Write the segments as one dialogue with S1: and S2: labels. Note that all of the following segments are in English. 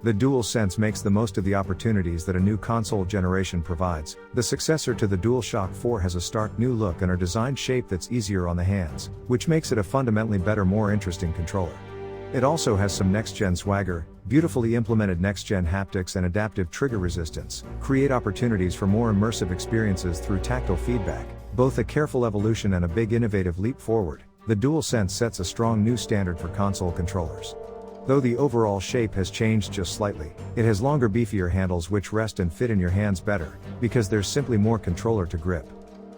S1: The DualSense makes the most of the opportunities that a new console generation provides. The successor to the DualShock 4 has a stark new look and a designed shape that's easier on the hands, which makes it a fundamentally better, more interesting controller. It also has some next-gen swagger, beautifully implemented next-gen haptics and adaptive trigger resistance, create opportunities for more immersive experiences through tactile feedback, both a careful evolution and a big innovative leap forward. The DualSense sets a strong new standard for console controllers. Though the overall shape has changed just slightly, it has longer, beefier handles which rest and fit in your hands better, because there's simply more controller to grip.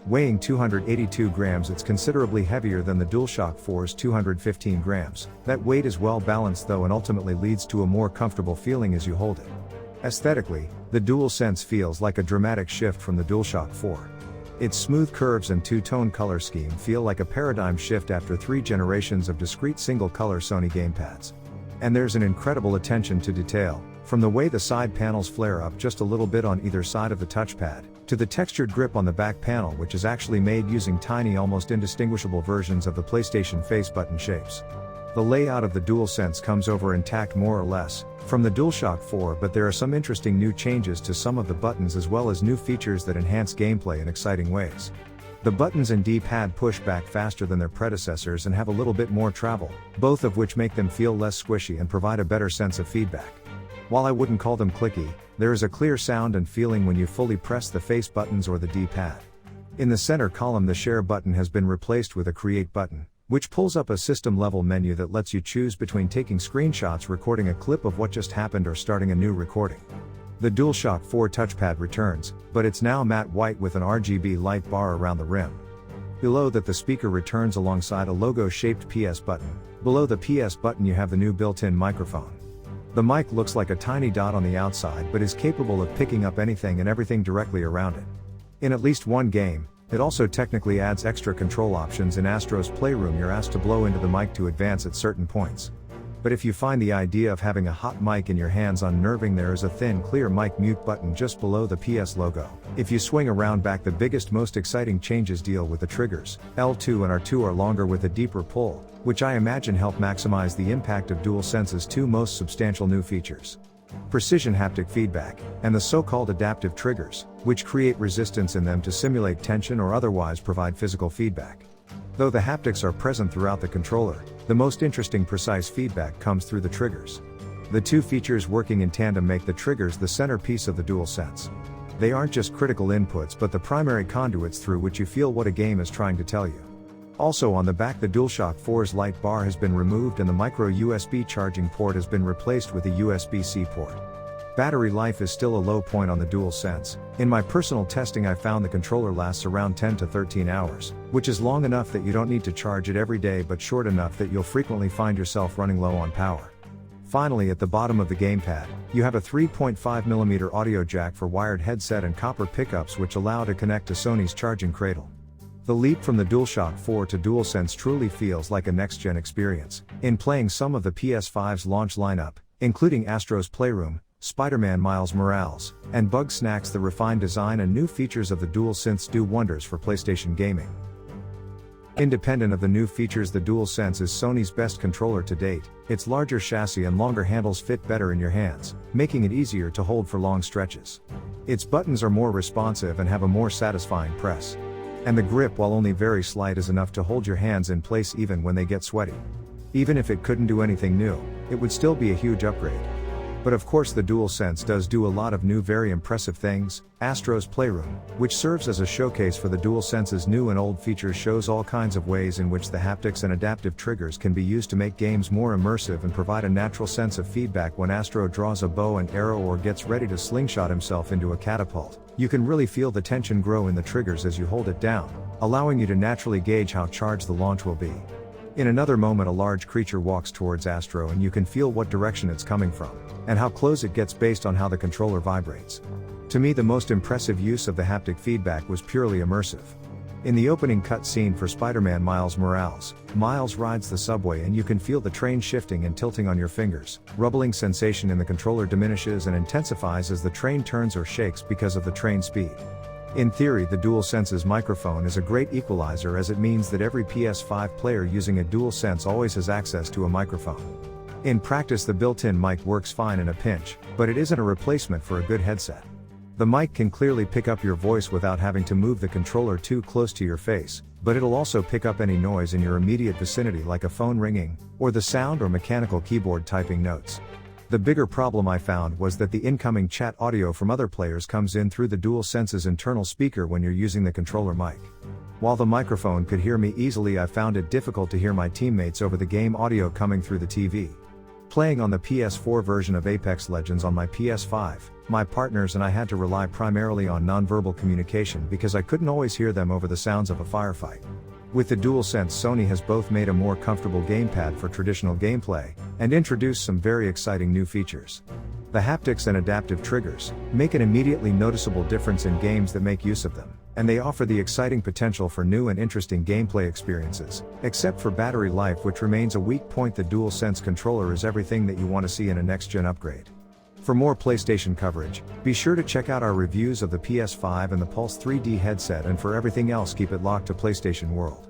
S1: Weighing 282 grams, it's considerably heavier than the DualShock 4's 215 grams. That weight is well balanced though and ultimately leads to a more comfortable feeling as you hold it. Aesthetically, the DualSense feels like a dramatic shift from the DualShock 4. Its smooth curves and two-tone color scheme feel like a paradigm shift after 3 generations of discrete single-color Sony gamepads. And there's an incredible attention to detail, from the way the side panels flare up just a little bit on either side of the touchpad, to the textured grip on the back panel, which is actually made using tiny, almost indistinguishable versions of the PlayStation face button shapes. The layout of the DualSense comes over intact more or less from the DualShock 4, but there are some interesting new changes to some of the buttons as well as new features that enhance gameplay in exciting ways. The buttons and D-pad push back faster than their predecessors and have a little bit more travel, both of which make them feel less squishy and provide a better sense of feedback. While I wouldn't call them clicky, there is a clear sound and feeling when you fully press the face buttons or the D-pad. In the center column, the share button has been replaced with a create button, which pulls up a system-level menu that lets you choose between taking screenshots, recording a clip of what just happened, or starting a new recording. The DualShock 4 touchpad returns, but it's now matte white with an RGB light bar around the rim. Below that, the speaker returns alongside a logo-shaped PS button. Below the PS button you have the new built-in microphone. The mic looks like a tiny dot on the outside but is capable of picking up anything and everything directly around it. In at least one game, it also technically adds extra control options. In Astro's Playroom, you're asked to blow into the mic to advance at certain points. But if you find the idea of having a hot mic in your hands unnerving, there is a thin, clear mic mute button just below the PS logo. If you swing around back, the biggest, most exciting changes deal with the triggers. L2 and R2 are longer with a deeper pull, which I imagine help maximize the impact of DualSense's 2 most substantial new features: precision haptic feedback, and the so-called adaptive triggers, which create resistance in them to simulate tension or otherwise provide physical feedback. Though the haptics are present throughout the controller, the most interesting precise feedback comes through the triggers. The 2 features working in tandem make the triggers the centerpiece of the DualSense. They aren't just critical inputs but the primary conduits through which you feel what a game is trying to tell you. Also on the back, the DualShock 4's light bar has been removed and the micro USB charging port has been replaced with a USB-C port. Battery life is still a low point on the DualSense. In my personal testing, I found the controller lasts around 10 to 13 hours, which is long enough that you don't need to charge it every day but short enough that you'll frequently find yourself running low on power. Finally, at the bottom of the gamepad, you have a 3.5mm audio jack for wired headset and copper pickups which allow to connect to Sony's charging cradle. The leap from the DualShock 4 to DualSense truly feels like a next-gen experience. In playing some of the PS5's launch lineup, including Astro's Playroom, Spider-Man Miles Morales, and Bugsnax, the refined design and new features of the DualSense do wonders for PlayStation gaming. Independent of the new features, the DualSense is Sony's best controller to date. Its larger chassis and longer handles fit better in your hands, making it easier to hold for long stretches. Its buttons are more responsive and have a more satisfying press. And the grip, while only very slight, is enough to hold your hands in place even when they get sweaty. Even if it couldn't do anything new, it would still be a huge upgrade. But of course the DualSense does do a lot of new, very impressive things. Astro's Playroom, which serves as a showcase for the DualSense's new and old features, shows all kinds of ways in which the haptics and adaptive triggers can be used to make games more immersive and provide a natural sense of feedback. When Astro draws a bow and arrow or gets ready to slingshot himself into a catapult, you can really feel the tension grow in the triggers as you hold it down, allowing you to naturally gauge how charged the launch will be. In another moment, a large creature walks towards Astro and you can feel what direction it's coming from, and how close it gets based on how the controller vibrates. To me, the most impressive use of the haptic feedback was purely immersive. In the opening cutscene for Spider-Man Miles Morales, Miles rides the subway and you can feel the train shifting and tilting on your fingers. Rubbling sensation in the controller diminishes and intensifies as the train turns or shakes because of the train speed. In theory, the DualSense's microphone is a great equalizer, as it means that every PS5 player using a DualSense always has access to a microphone. In practice, the built-in mic works fine in a pinch, but it isn't a replacement for a good headset. The mic can clearly pick up your voice without having to move the controller too close to your face, but it'll also pick up any noise in your immediate vicinity like a phone ringing, or the sound or mechanical keyboard typing notes. The bigger problem I found was that the incoming chat audio from other players comes in through the DualSense's internal speaker when you're using the controller mic. While the microphone could hear me easily, I found it difficult to hear my teammates over the game audio coming through the TV. Playing on the PS4 version of Apex Legends on my PS5, my partners and I had to rely primarily on nonverbal communication because I couldn't always hear them over the sounds of a firefight. With the DualSense, Sony has both made a more comfortable gamepad for traditional gameplay, and introduced some very exciting new features. The haptics and adaptive triggers make an immediately noticeable difference in games that make use of them, and they offer the exciting potential for new and interesting gameplay experiences. Except for battery life, which remains a weak point, the DualSense controller is everything that you want to see in a next-gen upgrade. For more PlayStation coverage, be sure to check out our reviews of the PS5 and the Pulse 3D headset, and for everything else, keep it locked to PlayStation World.